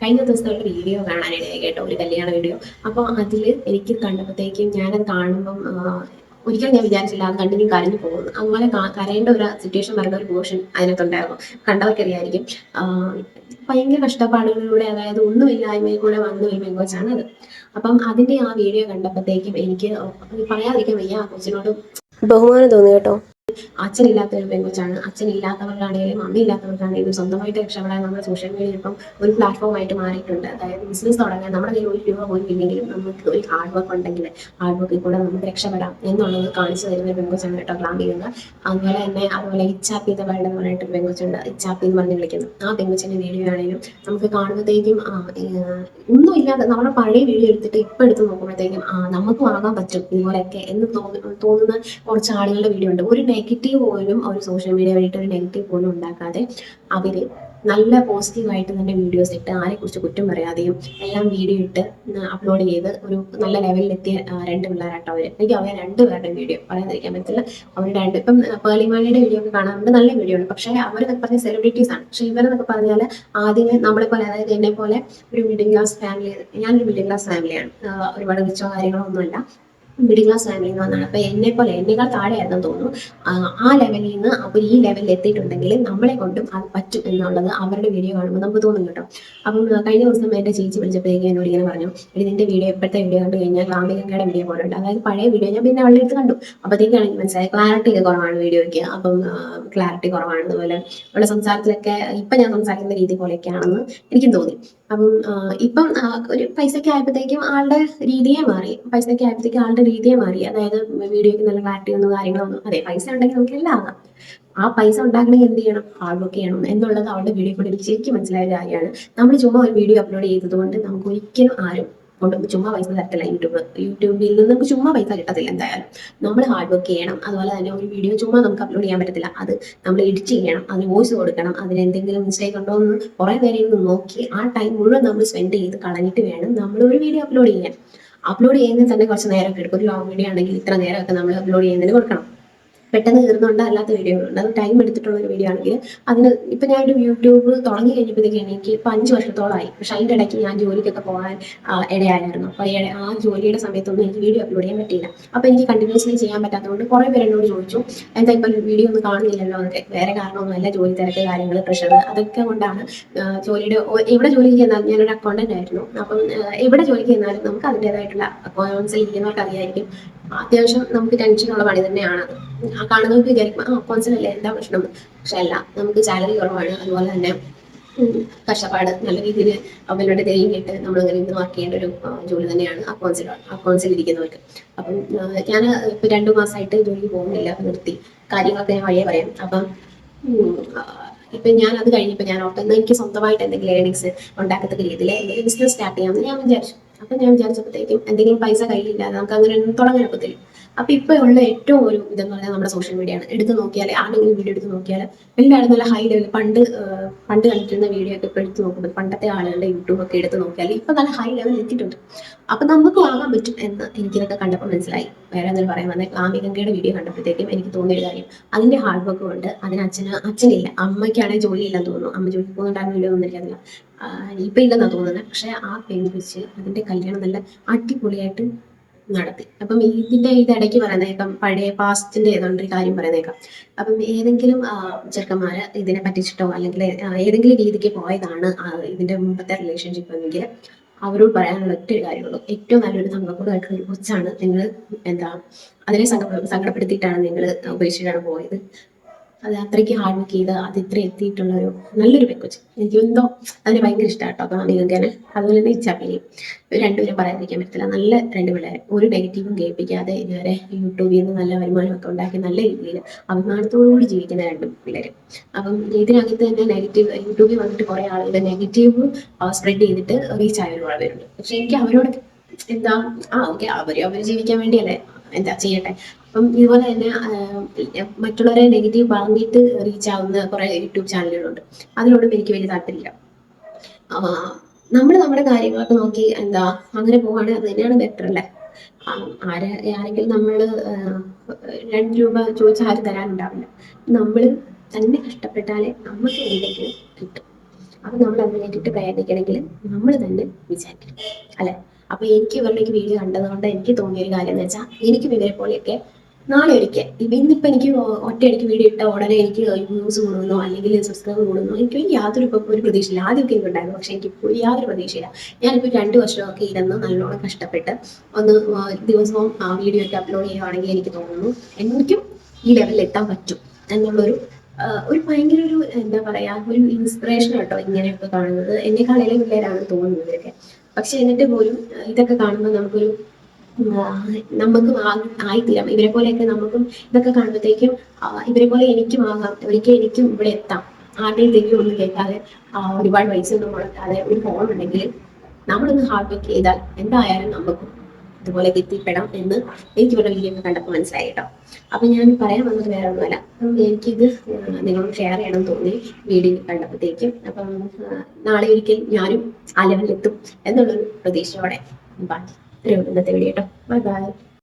കഴിഞ്ഞ ദിവസത്തെ ഒരു വീഡിയോ കാണാനിടയായി കേട്ടോ, ഒരു കല്യാണ വീഡിയോ. അപ്പോൾ അതിൽ എനിക്ക് കണ്ടപ്പോഴത്തേക്കും ഞാനത് കാണുമ്പം ഒരിക്കലും ഞാൻ വിചാരിച്ചില്ല അത് കണ്ടിന്യൂ കരഞ്ഞു പോകുന്നു. അതുപോലെ കരയേണ്ട ഒരു സിറ്റുവേഷൻ പറയുന്ന ഒരു പോർഷൻ അതിനകത്തുണ്ടായിരുന്നു. കണ്ടവർക്കറിയായിരിക്കും. ഭയങ്കര കഷ്ടപ്പാടുകളിലൂടെ, അതായത് ഒന്നുമില്ലായ്മയിൽ കൂടെ വന്നു ഒരു പെങ്കൊച്ചാണ് അത്. അപ്പം അതിന്റെ ആ വീഡിയോ കണ്ടപ്പോഴത്തേക്കും എനിക്ക് പറയാതിരിക്കാൻ വയ്യ. ആ കൊച്ചിനോട് ബഹുമാനം തോന്നി കേട്ടോ. അച്ഛനില്ലാത്ത ഒരു പെങ്കൊച്ചാണ്. അച്ഛനില്ലാത്തവർക്കാണെങ്കിലും അമ്മയില്ലാത്തവർക്കാണെങ്കിലും സ്വന്തമായിട്ട് രക്ഷപ്പെടാൻ നമ്മുടെ സോഷ്യൽ മീഡിയ ഇപ്പം ഒരു പ്ലാറ്റ്ഫോമായിട്ട് മാറിയിട്ടുണ്ട്. അതായത് ബിസിനസ് തുടങ്ങാൻ നമ്മുടെ കയ്യിൽ ഒരു രൂപ പോലും ഇല്ലെങ്കിലും നമുക്ക് ഒരു ഹാർഡ് വർക്ക് ഉണ്ടെങ്കിൽ ഹാർഡ് വർക്കിൽ കൂടെ നമുക്ക് രക്ഷപ്പെടാം എന്നുള്ളത് കാണിച്ചു തരുന്ന ഒരു പെങ്കൊച്ചാണ് കേട്ടോ ഗ്ലാമിക. അതുപോലെ ഇച്ചാപ്പി ദ വേൾഡ് എന്ന് പറഞ്ഞിട്ട് പെങ്കൊച്ചുണ്ട്, ഇച്ചാപ്പി എന്ന് പറഞ്ഞ് വിളിക്കുന്നു. ആ പെങ്കൊച്ചിന്റെ വീഡിയോ ആണെങ്കിലും നമുക്ക് കാണുമ്പോഴത്തേക്കും ഒന്നുമില്ലാതെ നമ്മുടെ പഴയ വീഡിയോ എടുത്തിട്ട് ഇപ്പം എടുത്ത് നോക്കുമ്പോഴത്തേക്കും നമുക്കും ആകാൻ പറ്റും ഇതുപോലെയൊക്കെ എന്ന് തോന്നുന്ന കുറച്ച് ആളുകളുടെ വീഡിയോ ഉണ്ട്. ഒരു നെഗറ്റീവ് പോലും ഒരു സോഷ്യൽ മീഡിയ വഴിയിട്ട് ഒരു നെഗറ്റീവ് പോലും ഉണ്ടാക്കാതെ അവര് നല്ല പോസിറ്റീവായിട്ട് തന്നെ വീഡിയോസ് ഇട്ട് ആരെക്കുറിച്ച് കുറ്റം പറയാതെയും എല്ലാം വീഡിയോ ഇട്ട് അപ്ലോഡ് ചെയ്ത് ഒരു നല്ല ലെവലിലെത്തിയ രണ്ട് പിള്ളേരാട്ടോ അവര്. എനിക്ക് അവരെ രണ്ടുപേരുടെ വീഡിയോ പറയാതിരിക്കാൻ പറ്റില്ല. അവർ ഇപ്പം പേളിമാണിയുടെ വീഡിയോ ഒക്കെ കാണാറുണ്ട്, നല്ല വീഡിയോ ആണ്. പക്ഷേ അവരൊക്കെ പറഞ്ഞ സെലിബ്രിറ്റീസ് ആണ്. പക്ഷെ ഇവരെന്നൊക്കെ പറഞ്ഞാൽ ആദ്യമേ നമ്മളെ പോലെ, അതായത് എന്നെ പോലെ ഒരു മിഡിൽ ക്ലാസ് ഫാമിലി, ഞാനൊരു മിഡിൽ ക്ലാസ് ഫാമിലിയാണ്. ഒരുപാട് റിച്ചോ കാര്യങ്ങളോ ഒന്നുമല്ല, മിഡിൽ ക്ലാസ് ഫാമിലിയിൽ നിന്ന് വന്നതാണ്. അപ്പൊ എന്നേക്കാൾ താഴെയായിരുന്നു തോന്നുന്നു. ആ ലെവലിൽ നിന്ന് അവർ ഈ ലെവലിൽ എത്തിയിട്ടുണ്ടെങ്കിൽ നമ്മളെ കൊണ്ടും അത് പറ്റും എന്നുള്ളത് അവരുടെ വീഡിയോ കാണുമ്പോൾ നമുക്ക് തോന്നും കേട്ടോ. അപ്പം കഴിഞ്ഞ ദിവസം എന്റെ ചേച്ചി വിളിച്ചപ്പോഴേക്കും എന്നോട് ഇങ്ങനെ പറഞ്ഞു, എടി നിന്റെ വീഡിയോ ഇപ്പോഴത്തെ വീഡിയോ കണ്ടു കഴിഞ്ഞാൽ ഗ്ലാമികയുടെ വീഡിയോ പോലെ ഉണ്ട്. അതായത് പഴയ വീഡിയോ ഞാൻ പിന്നെ അവളുടെ അടുത്ത് കണ്ടു. അപ്പോഴത്തേക്കാണ് എനിക്ക് മനസ്സിലായി ക്ലാരിറ്റി ഒക്കെ കുറവാണ് വീഡിയോയ്ക്ക്. അപ്പം ക്ലാരിറ്റി കുറവാണ്. അതുപോലെ അവളുടെ സംസാരത്തിലൊക്കെ ഇപ്പം ഞാൻ സംസാരിക്കുന്ന രീതി പോലെയൊക്കെയാണെന്ന് എനിക്കും തോന്നി. അപ്പം ഇപ്പം ഒരു പൈസയ്ക്ക് ആയപ്പോഴത്തേക്കും ആളുടെ രീതിയെ മാറി. അതായത് വീഡിയോയ്ക്ക് നല്ല ക്ലാരിറ്റി ഒന്നും കാര്യങ്ങളൊന്നും, അതെ പൈസ ഉണ്ടെങ്കിൽ നമുക്ക് എല്ലാം ആകാം. ആ പൈസ ഉണ്ടാക്കണമെങ്കിൽ എന്ത് ചെയ്യണം, ഹാർഡ് വർക്ക് ചെയ്യണം എന്നുള്ളത് അവളുടെ വീഡിയോ കൂടി എനിക്ക് ശരിക്കും മനസ്സിലായ കാര്യമാണ്. നമ്മൾ ചുമ്മാ ഒരു വീഡിയോ അപ്ലോഡ് ചെയ്തത് കൊണ്ട് നമുക്ക് ഒരിക്കലും ആരും കൊണ്ട് ചുമ്മാ പൈസ തരത്തില്ല. യൂട്യൂബിൽ നിന്ന് നമുക്ക് ചുമ്മാ പൈസ കിട്ടത്തില്ല. എന്തായാലും നമ്മൾ ഹാർഡ് വർക്ക് ചെയ്യണം. അതുപോലെ തന്നെ ഒരു വീഡിയോ ചുമ്മാ നമുക്ക് അപ്ലോഡ് ചെയ്യാൻ പറ്റത്തില്ല. അത് നമ്മൾ എഡിറ്റ് ചെയ്യണം, അതിന് വോയിസ് കൊടുക്കണം, അതിന് എന്തെങ്കിലും മിസ്റ്റേക്ക് ഉണ്ടോ എന്ന് കുറേ നേരം ഇരുന്ന് നോക്കി ആ ടൈം മുഴുവൻ നമ്മൾ സ്പെൻഡ് ചെയ്ത് കളഞ്ഞിട്ട് വേണം നമ്മൾ ഒരു വീഡിയോ അപ്ലോഡ് ചെയ്യാൻ. അപ്ലോഡ് ചെയ്യുന്നതിന് തന്നെ കുറച്ച് നേരമൊക്കെ എടുക്കും. ഒരു ലോങ് വീഡിയോ ആണെങ്കിൽ ഇത്ര നേരമൊക്കെ നമ്മൾ അപ്ലോഡ് ചെയ്യുന്നതിന് കൊടുക്കണം. പെട്ടെന്ന് തീർന്നുകൊണ്ട് അല്ലാത്ത വീഡിയോകളുണ്ട്, അത് ടൈം എടുത്തിട്ടുള്ള ഒരു വീഡിയോ ആണെങ്കിൽ അതിന് ഇപ്പം ഞാനൊരു യൂട്യൂബ് തുടങ്ങി കഴിഞ്ഞപ്പോഴത്തേക്കാണ് എനിക്ക് ഇപ്പം 5 വർഷത്തോളമായി. പക്ഷെ അതിൻ്റെ ഇടയ്ക്ക് ഞാൻ ജോലിക്കൊക്കെ പോകാൻ ഇടയായിരുന്നു. അപ്പോൾ ആ ജോലിയുടെ സമയത്തൊന്നും എനിക്ക് വീഡിയോ അപ്ലോഡ് ചെയ്യാൻ പറ്റിയില്ല. അപ്പോൾ എനിക്ക് കണ്ടിന്യൂസ്ലി ചെയ്യാൻ പറ്റാത്തതുകൊണ്ട് കുറേ പേര് എന്നോട് ചോദിച്ചു, എന്താ ഇപ്പം വീഡിയോ ഒന്നും കാണുന്നില്ലല്ലോ എന്നൊക്കെ. വേറെ കാരണമൊന്നുമല്ല, ജോലി തിരക്ക്, കാര്യങ്ങൾ, പ്രഷർ, അതൊക്കെ കൊണ്ടാണ്. എവിടെ ജോലിക്ക് ചെന്നാലും ഞാനൊരു അക്കൗണ്ടന്റ് ആയിരുന്നു. അപ്പം എവിടെ ജോലിക്ക് ചെന്നാലും നമുക്ക് അതിൻ്റെതായിട്ടുള്ള അക്കൗണ്ട്സിൽ ഇരിക്കുന്നവർക്ക് അറിയായിരിക്കും, അത്യാവശ്യം നമുക്ക് ടെൻഷനുള്ള പണി തന്നെയാണ്. കാണുന്നവർക്ക് വിചാരിക്കും കോൺസൽ എന്താ പ്രശ്നം. പക്ഷെ അല്ല, നമുക്ക് സാലറി കുറവാണ്. അതുപോലെ തന്നെ കഷ്ടപ്പാട്, നല്ല രീതിയിൽ അവരുടെ കഴിഞ്ഞിട്ട് നമ്മളങ്ങനെ ഇന്ന് വർക്ക് ചെയ്യേണ്ട ഒരു ജോലി തന്നെയാണ് അക്കൗണ്ട്സിൽ ഇരിക്കുന്നവർക്ക്. അപ്പം ഞാൻ ഇപ്പം 2 മാസമായിട്ട് ജോലിക്ക് പോകുന്നില്ല, നിർത്തി. കാര്യങ്ങളൊക്കെ ഞാൻ വഴിയെ പറയാം. അപ്പം ഇപ്പം ഞാൻ അത് കഴിഞ്ഞപ്പോൾ ഞാൻ ഓർത്തുന്നത് എനിക്ക് സ്വന്തമായിട്ട് എന്തെങ്കിലും ഏണിങ്സ് ഉണ്ടാക്കത്തക്ക രീതിയിൽ എന്തെങ്കിലും ബിസിനസ് സ്റ്റാർട്ട് ചെയ്യാമെന്ന് ഞാൻ വിചാരിച്ചു. അപ്പം ഞാൻ വിചാരിച്ചപ്പോഴത്തേക്കും എന്തെങ്കിലും പൈസ കയ്യിലില്ലാതെ നമുക്ക് അങ്ങനെ ഒന്നും തുടങ്ങാൻ ഒക്കത്തില്ല. അപ്പൊ ഇപ്പൊ ഉള്ള ഏറ്റവും ഒരു ഇതെന്ന് പറഞ്ഞാൽ നമ്മുടെ സോഷ്യൽ മീഡിയ ആണ്. എടുത്ത് നോക്കിയാൽ ആരെങ്കിലും വീഡിയോ എടുത്ത് നോക്കിയാൽ എല്ലാവരും നല്ല ഹൈ ലെവൽ, പണ്ട് കണ്ടിരുന്ന വീഡിയോ ഒക്കെ ഇപ്പൊ എടുത്ത് നോക്കുമ്പോൾ പണ്ടത്തെ ആളുകളുടെ യൂട്യൂബ് ഒക്കെ എടുത്ത് നോക്കിയാൽ ഇപ്പൊ നല്ല ഹൈ ലെവൽ എത്തിയിട്ടുണ്ട്. അപ്പൊ നമുക്കും ആകാൻ പറ്റും എന്ന് എനിക്കിതൊക്കെ കണ്ടപ്പോൾ മനസ്സിലായി. വേറെ എന്തെങ്കിലും പറയാൻ വന്നേ, ഗ്ലാമികയുടെ വീഡിയോ കണ്ടപ്പോഴത്തേക്കും എനിക്ക് തോന്നിയൊരു കാര്യം, അതിന്റെ ഹാർഡ് വർക്ക് കൊണ്ട് അതിന് അച്ഛനില്ല, അമ്മയ്ക്കാണെങ്കിൽ ജോലി ഇല്ലെന്ന് തോന്നുന്നു. അമ്മ ജോലിക്ക് പോകുന്നുണ്ടായിരുന്നു വീഡിയോ ഒന്നും എനിക്കറിയില്ല, ഇപ്പൊ ഇല്ലെന്നാ തോന്നുന്നത്. പക്ഷെ ആ പെൺകുച്ച് അതിന്റെ കല്യാണം നല്ല അടിപൊളിയായിട്ട് നടത്തി. അപ്പം ഇടയ്ക്ക് പറയുന്നേക്കാം, പഴയ പാസ്റ്റിന്റെ ഏതാണ്ട് ഒരു കാര്യം പറയുന്നേക്കാം. അപ്പം ഏതെങ്കിലും ചെറുക്കന്മാര് ഇതിനെ പറ്റിച്ചിട്ടോ അല്ലെങ്കിൽ ഏതെങ്കിലും രീതിക്ക് പോയതാണ് ഇതിന്റെ മുമ്പത്തെ റിലേഷൻഷിപ്പ് എങ്കിൽ അവരോട് പറയാനുള്ള ഒറ്റ ഒരു കാര്യമുള്ളൂ, ഏറ്റവും നല്ലൊരു തങ്കക്കൂടായിട്ടുള്ള ഒരു കൊച്ചാണ് നിങ്ങൾ, അതിനെ സങ്കടപ്പെടുത്തിയിട്ടാണ് നിങ്ങൾ ഉപേക്ഷിച്ചിട്ടാണ് പോയത്. അത് അത്രയ്ക്ക് ഹാർഡ് വർക്ക് ചെയ്ത് അത് ഇത്ര എത്തിയിട്ടുള്ള ഒരു നല്ലൊരു പെക്കൊച്ച്. എനിക്ക് എന്തോ അതിന് ഭയങ്കര ഇഷ്ടമാട്ടോ. അപ്പൊ നിങ്ങൾക്ക് അതുപോലെ തന്നെ ഇച്ചാപ്പിനെയും രണ്ടുപേരും പറയാതിരിക്കാൻ പറ്റില്ല. നല്ല 2 പിള്ളേരെ ഒരു നെഗറ്റീവും കേൾപ്പിക്കാതെ ഇതുവരെ യൂട്യൂബിൽ നിന്ന് നല്ല വരുമാനമൊക്കെ ഉണ്ടാക്കി നല്ല രീതിയിൽ അഭിമാനത്തോടുകൂടി ജീവിക്കുന്ന 2 പിള്ളേര്. അപ്പം ഇതിനകത്ത് തന്നെ യൂട്യൂബിൽ വന്നിട്ട് കുറെ ആളുകളുടെ നെഗറ്റീവ് സ്പ്രെഡ് ചെയ്തിട്ട് റീച്ച് ആയ ഒരുപാട് പേരുണ്ട്. പക്ഷെ എനിക്ക് അവരോട് ഓക്കെ, അവര് ജീവിക്കാൻ വേണ്ടിയല്ലേ, ചെയ്യട്ടെ. അപ്പം ഇതുപോലെ തന്നെ മറ്റുള്ളവരെ നെഗറ്റീവ് പറഞ്ഞിട്ട് റീച്ച് ആവുന്ന കുറെ യൂട്യൂബ് ചാനലുകളുണ്ട്. അതിനോടും എനിക്ക് വലിയ താല്പര്യമില്ല. നമ്മൾ നമ്മുടെ കാര്യങ്ങളൊക്കെ നോക്കി അങ്ങനെ പോവാണെങ്കിൽ അത് തന്നെയാണ് ബെറ്റർ അല്ലേ. ആരെങ്കിലും നമ്മൾ 2 രൂപ ചോദിച്ചാൽ ആരും തരാനുണ്ടാവില്ല. നമ്മൾ തന്നെ കഷ്ടപ്പെട്ടാലേ നമുക്ക് എന്തെങ്കിലും കിട്ടും. അപ്പൊ നമ്മൾ അതിന് വേണ്ടിയിട്ട് പ്രയത്നിക്കണമെങ്കിൽ നമ്മൾ തന്നെ വിചാരിക്കണം, അല്ലെ? അപ്പൊ എനിക്ക് ഇവരുടെയൊക്കെ വീഡിയോ കണ്ടതുകൊണ്ട് എനിക്ക് തോന്നിയ ഒരു കാര്യം എന്ന് വെച്ചാൽ എനിക്കും ഇവരെ പോലെയൊക്കെ നാളെ ഒരിക്കൽ ഇന്നിപ്പോ എനിക്ക് ഒറ്റയടിക്ക് വീഡിയോ ഇട്ട ഉടനെ എനിക്ക് വ്യൂസ് കൂടുന്നോ അല്ലെങ്കിൽ സബ്സ്ക്രൈബ് കൂടുന്നോ എനിക്ക് യാതൊരു ഇപ്പം ഒരു പ്രതീക്ഷയില്ല. ആദ്യമൊക്കെ എനിക്കുണ്ടായിരുന്നു, പക്ഷെ എനിക്ക് ഇപ്പോൾ യാതൊരു പ്രതീക്ഷയില്ല. ഞാനിപ്പോൾ 2 വർഷമൊക്കെ ഇരുന്ന് നല്ലോണം കഷ്ടപ്പെട്ട് ഒന്ന് ദിവസവും വീഡിയോ ഒക്കെ അപ്ലോഡ് ചെയ്യുവാണെങ്കിൽ എനിക്ക് തോന്നുന്നു എനിക്കും ഈ ലെവലിൽ എത്താൻ പറ്റും എന്നുള്ളൊരു ഒരു ഭയങ്കര ഒരു എന്താ പറയാ ഒരു ഇൻസ്പിറേഷൻ കേട്ടോ ഇങ്ങനെയൊക്കെ കാണുന്നത്. എന്നെക്കാൾ ഇളയ പിള്ളേരാണ് തോന്നുന്നത് ഇവരൊക്കെ. പക്ഷെ എന്നിട്ട് പോലും ഇതൊക്കെ കാണുമ്പോൾ നമുക്കൊരു നമുക്കും ആയിത്തീരാം ഇവരെ പോലെയൊക്കെ. നമുക്കും ഇതൊക്കെ കാണുമ്പോഴത്തേക്കും ഇവരെ പോലെ എനിക്കും ആകാം, ഒരിക്കൽ എനിക്കും ഇവിടെ എത്താം. ആരുടെയും തെരുവ് ഒന്നും കേൾക്കാതെ ഒരുപാട് പൈസ ഒന്നും മുടക്കാതെ ഒരു ഫോൺ ഉണ്ടെങ്കിൽ നമ്മളൊന്ന് ഹാർഡ് വർക്ക് ചെയ്താൽ എന്തായാലും നമുക്കും ഇതുപോലെ എത്തിപ്പെടാം എന്ന് എനിക്ക് ഇവിടെ വീഡിയോ കണ്ടപ്പോൾ മനസ്സിലായി കേട്ടോ. അപ്പൊ ഞാൻ പറയാൻ വന്നത് വേറെ ഒന്നുമല്ല, എനിക്കിത് നിങ്ങളോട് ഷെയർ ചെയ്യണം തോന്നി വീഡിയോ കണ്ടപ്പോഴത്തേക്കും. അപ്പം നാളെ ഒരിക്കൽ ഞാനും ആ ലെവലിലെത്തും എന്നുള്ളൊരു പ്രതീക്ഷയോടെ ബാക്കി ഇത്രയേ ഉള്ളൂ ഇന്നത്തെ വീഡിയോ കേട്ടോ. Bye bye.